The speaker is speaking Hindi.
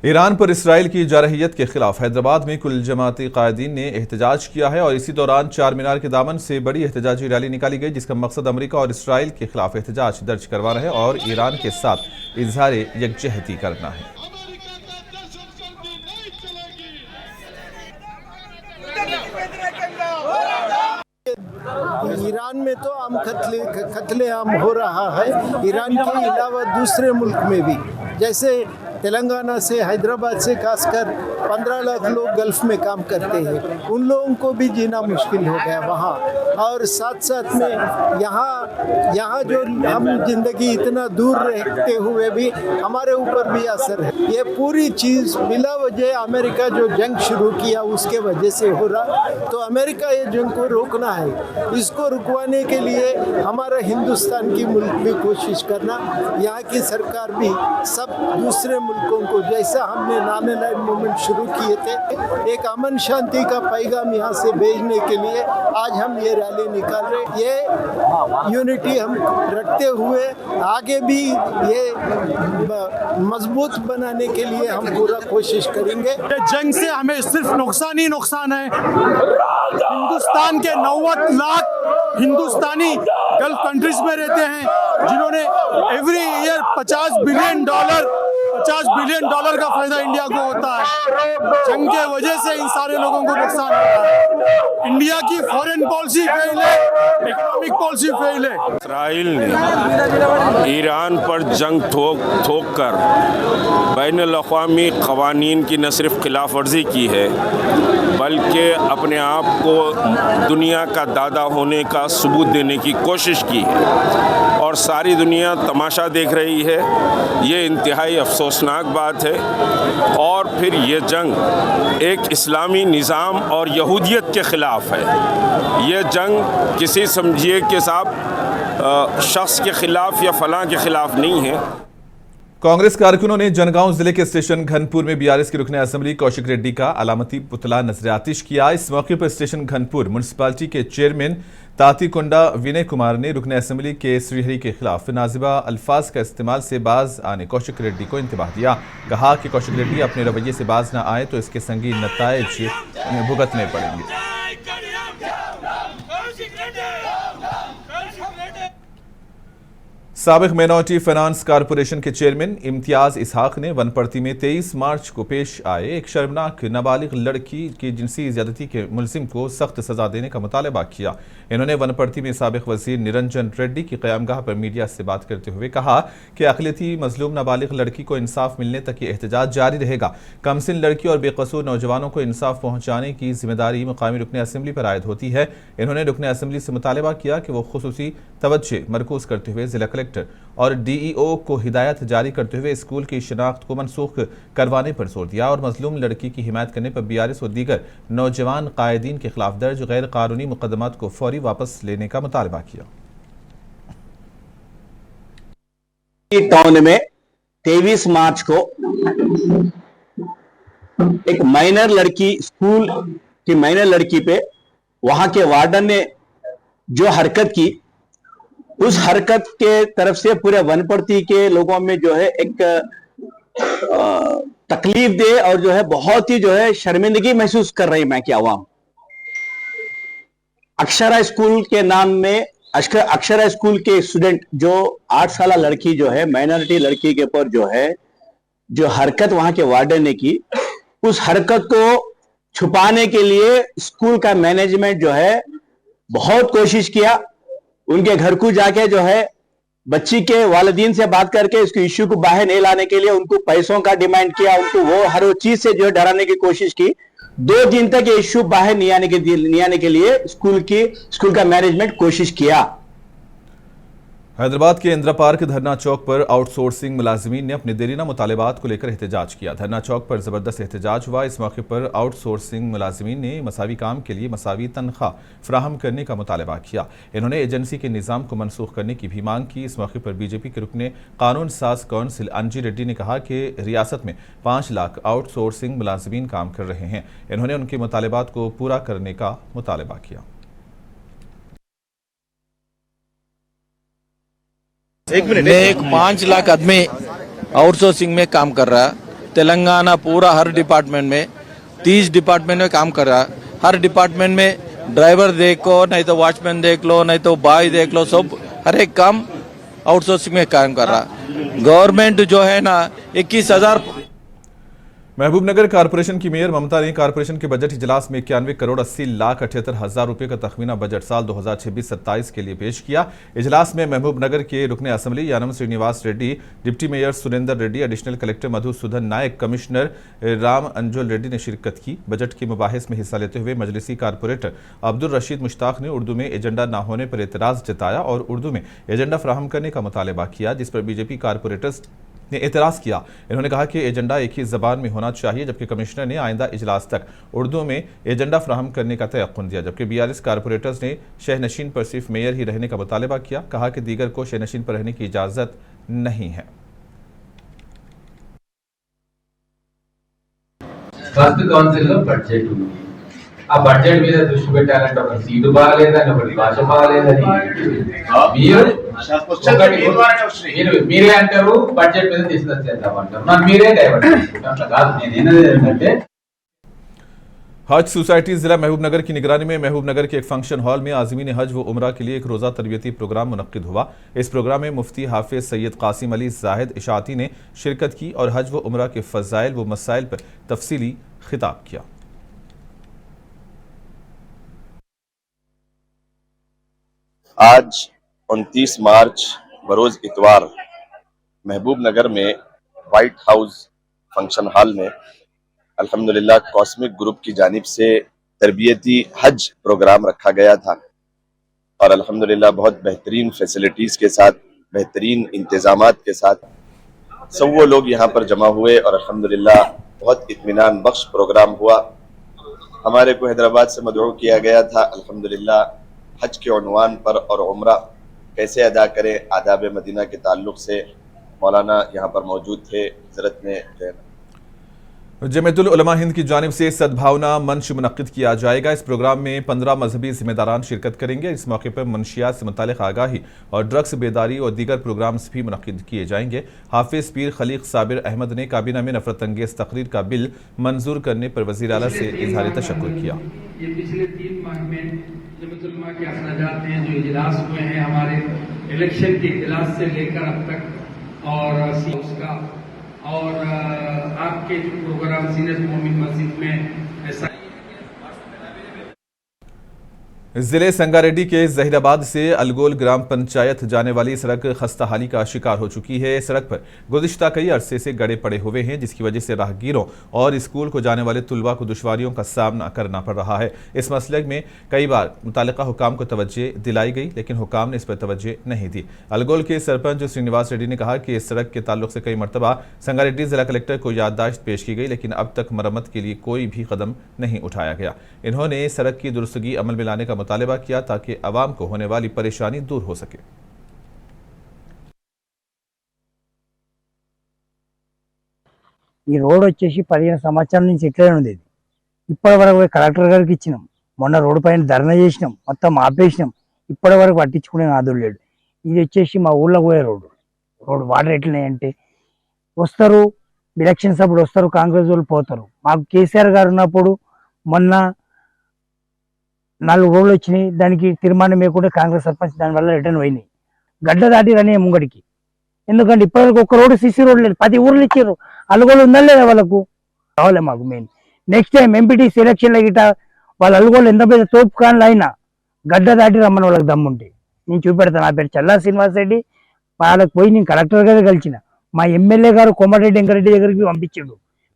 ईरान पर इसराइल की जारहियत के खिलाफ हैदराबाद में कुल जमाती कायदीन ने एहतजाज किया है और इसी दौरान चार मीनार के दामन से बड़ी एहतजाजी रैली निकाली गई, जिसका मकसद अमेरिका और इसराइल के खिलाफ एहतजाज दर्ज करवाना है और ईरान के साथ इजहार यकजहती करना है। ईरान में तो आम कत्लेआम हो रहा है। ईरान के अलावा दूसरे मुल्क में भी, जैसे तेलंगाना से, हैदराबाद से खासकर 15 लाख लोग गल्फ में काम करते हैं, उन लोगों को भी जीना मुश्किल हो गया वहाँ। और साथ साथ में यहाँ जो हम जिंदगी इतना दूर रहते हुए भी हमारे ऊपर भी असर है। ये पूरी चीज़ बिला वजह अमेरिका जो जंग शुरू किया उसके वजह से हो रहा। तो अमेरिका ये जंग को रोकना है। इसको रुकवाने के लिए हमारा हिंदुस्तान की मुल्क भी कोशिश करना, यहाँ की सरकार भी, सब दूसरे मुल्कों को, जैसा हमने नॉन-अलाइन्ड मूवमेंट शुरू किए थे, एक अमन शांति का पैगाम यहाँ से भेजने के लिए आज हम ये रैली निकाल रहे। ये यूनिटी हम रखते हुए आगे भी ये मजबूत बनाने के लिए हम पूरा कोशिश करेंगे। जंग से हमें सिर्फ नुकसान ही नुकसान है। हिंदुस्तान के 90 लाख हिंदुस्तानी गल्फ कंट्रीज में रहते हैं, जिन्होंने एवरी ईयर $50 बिलियन का फायदा इंडिया को होता है। जंग के वजह से इन सारे लोगों को नुकसान होता है। इंडिया की फॉरेन पॉलिसी फेल है, इकोनॉमिक पॉलिसी फेल है। इसराइल ने ईरान पर जंग थोक कर बैनुल-अक़वामी क़वानीन की न सिर्फ खिलाफ वर्जी की है, बल्कि अपने आप को दुनिया का दादा होने का सबूत देने की कोशिश की है और सारी दुनिया तमाशा देख रही है। ये इंतहाई अफसोसनाक बात है। और फिर ये जंग एक इस्लामी निज़ाम और यहूदियत के ख़िलाफ़ है। ये जंग किसी समझिए कि साहब शख्स के ख़िलाफ़ या फ़लाँ के ख़िलाफ़ नहीं है। कांग्रेस कारकुनों ने जनगांव जिले के स्टेशन घनपुर में बीआरएस के रुकने असेंबली कौशिक रेड्डी का अलामती पुतला नजर-ए-आतिश किया। इस मौके पर स्टेशन घनपुर म्युनिसिपालिटी के चेयरमैन तातीकोंडा विनय कुमार ने रुकने असेंबली के श्रीहरि के खिलाफ नाजिबा अल्फाज का इस्तेमाल से बाज आने कौशिक रेड्डी को इंतबाह दिया। कहा कि कौशिक रेड्डी अपने रवैये से बाज न आए तो इसके संगीन नताइज भुगतने पड़ेंगे। साबिक माइनॉरिटी फाइनेंस कॉरपोरेशन के चेयरमैन इम्तियाज इसहाक ने वनपर्ती में 23 मार्च को पेश आए एक शर्मनाक नाबालिग लड़की की जिनसी ज्यादती के मुलजिम को सख्त सजा देने का मुतालबा किया। इन्होंने वनपर्ती में साबिक वजीर निरंजन रेड्डी की क़यामगाह पर मीडिया से बात करते हुए कहा कि अक़लियती मजलूम नाबालिग लड़की को इंसाफ मिलने तक ये एहतजाज जारी रहेगा। कमसिन लड़की और बेकसूर नौजवानों को इंसाफ पहुँचाने की जिम्मेदारी मुकामी रुकने असेंबली पर आयद होती है। इन्होंने रुकने असेंबली से मुतालबा किया कि वो खुसूसी तवज्जो मरकूज करते हुए जिला कलेक्टर और डीईओ को हिदायत जारी करते हुए स्कूल की शिनाख्त को मनसूख करवाने पर जोर दिया और मजलूम लड़की की हिमायत करने पर बीआरएस और दीगर नौजवान कायदीन के खिलाफ दर्ज गैर कानूनी मुकदमात को फौरी वापस लेने का मुतालबा किया। टाउन में 23 मार्च को एक माइनर लड़की, स्कूल की माइनर लड़की पे वहां के वार्डन ने जो हरकत की, उस हरकत के तरफ से पूरे वनपर्ती के लोगों में जो है एक तकलीफ दे और जो है बहुत ही जो है शर्मिंदगी महसूस कर रही मैं कि आवाम। अक्षरा स्कूल के नाम में अक्षरा स्कूल के स्टूडेंट जो 8 साल लड़की जो है माइनॉरिटी लड़की के ऊपर जो है जो हरकत वहां के वार्डन ने की, उस हरकत को छुपाने के लिए स्कूल का मैनेजमेंट जो है बहुत कोशिश किया। उनके घर को जाके जो है बच्ची के वालिदीन से बात करके इसके इश्यू को बाहर नहीं लाने के लिए उनको पैसों का डिमांड किया, उनको वो हर चीज से जो है डराने की कोशिश की। 2 दिन तक ये इश्यू बाहर नहीं आने के लिए स्कूल का मैनेजमेंट कोशिश किया। हैदराबाद के इंदिरा पार्क धरना चौक पर आउटसोर्सिंग मुलाजिमीन ने अपने देरीना मुतालिबात को लेकर एहतजाज किया। धरना चौक पर जबरदस्त एहतजाज हुआ। इस मौके पर आउटसोर्सिंग मुलाजिमीन ने मसावी काम के लिए मसावी तनख्वाह फराहम करने का मुतालबा किया। इन्होंने एजेंसी के निज़ाम को मनसूख करने की भी मांग की। इस मौके पर बीजेपी के रुकने कानून साज कौंसिल अंजी रेड्डी ने कहा कि रियासत में 5 लाख आउटसोर्सिंग मुलाजिमीन काम कर रहे हैं। इन्होंने उनके मुतालिबात को पूरा करने का मुतालबा किया। एक 5 लाख आदमी आउटसोर्सिंग में काम कर रहा है। तेलंगाना पूरा हर डिपार्टमेंट में 30 डिपार्टमेंट में काम कर रहा है। हर डिपार्टमेंट में ड्राइवर देखो, नहीं तो वॉचमैन देख लो, नहीं तो बॉय देख लो, सब हर एक काम आउटसोर्सिंग में काम कर रहा। गवर्नमेंट जो है ना 21,000। महबूबनगर कारपोरेशन की मेयर ममता ने कारपोरेशन के बजट इजलास में 91 करोड़ 80 लाख 78 हजार रुपए का तखमीना बजट साल 2026-27 के लिए पेश किया। इजलास में महबूबनगर के रुकने assembly Yennam Srinivas Reddy, deputy mayor Surender Reddy, additional collector Madhusudan Nayak, commissioner Ram Anjul Reddy ने शिरकत की। बजट के मुबाहिस में हिस्सा लेते हुए मजलिसी कारपोरेटर अब्दुल रशीद मुश्ताक ने उर्दू में एजेंडा न होने पर एतराज जताया और उर्दू में एजेंडा फराहम करने का मुतालबा किया, जिस पर बीजेपी कारपोरेटर्स ने एतराज किया। इन्होंने कहा कि एजेंडा एक ही जबान में होना चाहिए, जबकि कमिश्नर ने आइंदा इजलास तक उर्दू में एजेंडा फ्राहम करने का तयक्कुन दिया। जबकि बीआरएस कारपोरेटर्स ने शहनशीन पर सिर्फ मेयर ही रहने का मुतालबा किया। कहा कि दीगर को शहनशीन पर रहने की इजाजत नहीं है। ఫస్ట్ కౌన్సిల్లో బడ్జెట్ ఉంది. ఆ బడ్జెట్ మీద దృష్టి పెట్టాలంటే ఒక సీటు బాగలేదని, ఒకటి భాష బాగలేదని మీరే అంటారు, బడ్జెట్ మీద తీసుకొచ్చేద్దామంటారు. మరి మీరే డైవర్ట్ చేస్తారు. అట్లా కాదు. నేను ఏనది ఏంటంటే हज सोसाइटी जिला महबूबनगर की निगरानी में महबूबनगर के एक फंक्शन हॉल में आज़मीन हज व उम्रा के लिए एक रोज़ा तरबियती प्रोग्राम मुनक्किद हुआ। इस प्रोग्राम में मुफ्ती हाफिज सैयद कासिम अली जाहिद इशाती ने शिरकत की और हज व उम्रा के फ़ज़ाइल व मसाइल पर तफसीली खिताब किया। आज 29 मार्च बरोज़ इतवार महबूबनगर में व्हाइट हाउस फंक्शन हॉल में अल्हम्दुलिल्लाह कॉस्मिक ग्रुप की जानिब से तरबियती हज प्रोग्राम रखा गया था और अल्हम्दुलिल्लाह बहुत बेहतरीन फैसिलिटीज़ के साथ, बेहतरीन इंतज़ामात के साथ सब वो लोग यहाँ पर जमा हुए और अल्हम्दुलिल्लाह बहुत इत्मीनान बख्श प्रोग्राम हुआ। हमारे को हैदराबाद से मदऊ किया गया था। अल्हम्दुलिल्लाह हज के उन्वान पर और उम्रा कैसे अदा करें, आदाब मदीना के ताल्लुक़ से मौलाना यहाँ पर मौजूद थे। हज़रत ने जमीयतुल उलमा हिंद की जानिब से सद्भावना मंच मुनक्किद किया जाएगा। इस प्रोग्राम में 15 मजहबी जिम्मेदारान शिरकत करेंगे। इस मौके पर मंशियात से मुतालिक आगाही और ड्रग्स बेदारी और दीगर प्रोग्राम्स भी मुनक्किद किए जाएंगे। हाफिज पीर खलीक साबिर अहमद ने काबीना में नफरत अंगेज तकरीर का बिल मंजूर करने पर वज़ीर आला से इजहार तशक्कुर किया। ये पिछले 3 माह में जमीयतुल उलमा के अखराजात हैं जो इजलास हुए हैं हमारे इलेक्शन के इजलास से लेकर अब तक और उसका और आपके जो प्रोग्राम सीनियर मोमिन मस्जिद में ऐसा जिले संगारेड्डी के जहीराबाद से अलगोल ग्राम पंचायत जाने वाली सड़क खस्ताहाली का शिकार हो चुकी है। सड़क पर गुज़िश्ता कई अरसे से गड्ढे पड़े हुए हैं, जिसकी वजह से राहगीरों और स्कूल को जाने वाले तुलबा को दुश्वारियों का सामना करना पड़ रहा है। इस मसले में कई बार मुतालिका हुकाम को तवज्जो दिलाई गई, लेकिन हुकाम ने इस पर तवज्जो नहीं दी। अलगोल के सरपंच श्रीनिवास रेड्डी ने कहा कि इस सड़क के ताल्लुक से कई मरतबा संगारेड्डी जिला कलेक्टर को याददाश्त पेश की गई, लेकिन अब तक मरम्मत के लिए कोई भी कदम नहीं उठाया गया। इन्होंने सड़क की दुरुस्तगी अमल में लाने का मुतालबा किया ताकि अवाम को होने वाली परेशानी दूर हो सके। ఈ రోడ్ వచ్చేసి 15 సంవత్సరాల నుంచి ఇట్లనే ఉండేది. ఇప్పటి వరకు కలెక్టర్ గారికి ఇచ్చినాం, మొన్న రోడ్డు పైన ధర్నా చేసినాం, మొత్తం ఆపేసినాం, ఇప్పటి వరకు పట్టించుకునే నాదులు లేడు. ఇది వచ్చేసి మా ఊళ్ళో పోయే రోడ్డు. వాటర్ ఎట్లనే వస్తారు, ఎలక్షన్స్ అప్పుడు వస్తారు, కాంగ్రెస్ వాళ్ళు పోతారు. మాకు కేసీఆర్ గారు ఉన్నప్పుడు మొన్న 4 రోడ్లు వచ్చినాయి, దానికి తీర్మానం వేయకుండా కాంగ్రెస్ సర్పంచ్ దానివల్ల రిటర్న్ పోయినాయి. గడ్డ దాటి రనే ముంగడికి, ఎందుకంటే ఇప్పటివరకు ఒక్క రోడ్డు సిసి రోడ్ లేదు. 10 ఊర్లు ఇచ్చారు, అల్గోలు ఉందా లేదా వాళ్ళకు కావాలి మాకు మెయిన్. నెక్స్ట్ టైం ఎంపీటీ సెలక్షన్ల గిట వాళ్ళ అల్గోలు ఎంత పెద్ద తోపు కాన్లు అయినా గడ్డ దాటి రమ్మని వాళ్ళకి దమ్ముంటే నేను చూపెడతాను. నా పేరు చల్లా శ్రీనివాస్ రెడ్డి. వాళ్ళకి పోయి నేను కలెక్టర్ గారు కలిసిన, మా ఎమ్మెల్యే గారు కోమటిరెడ్డి వెంకరెడ్డి దగ్గరికి పంపించాడు.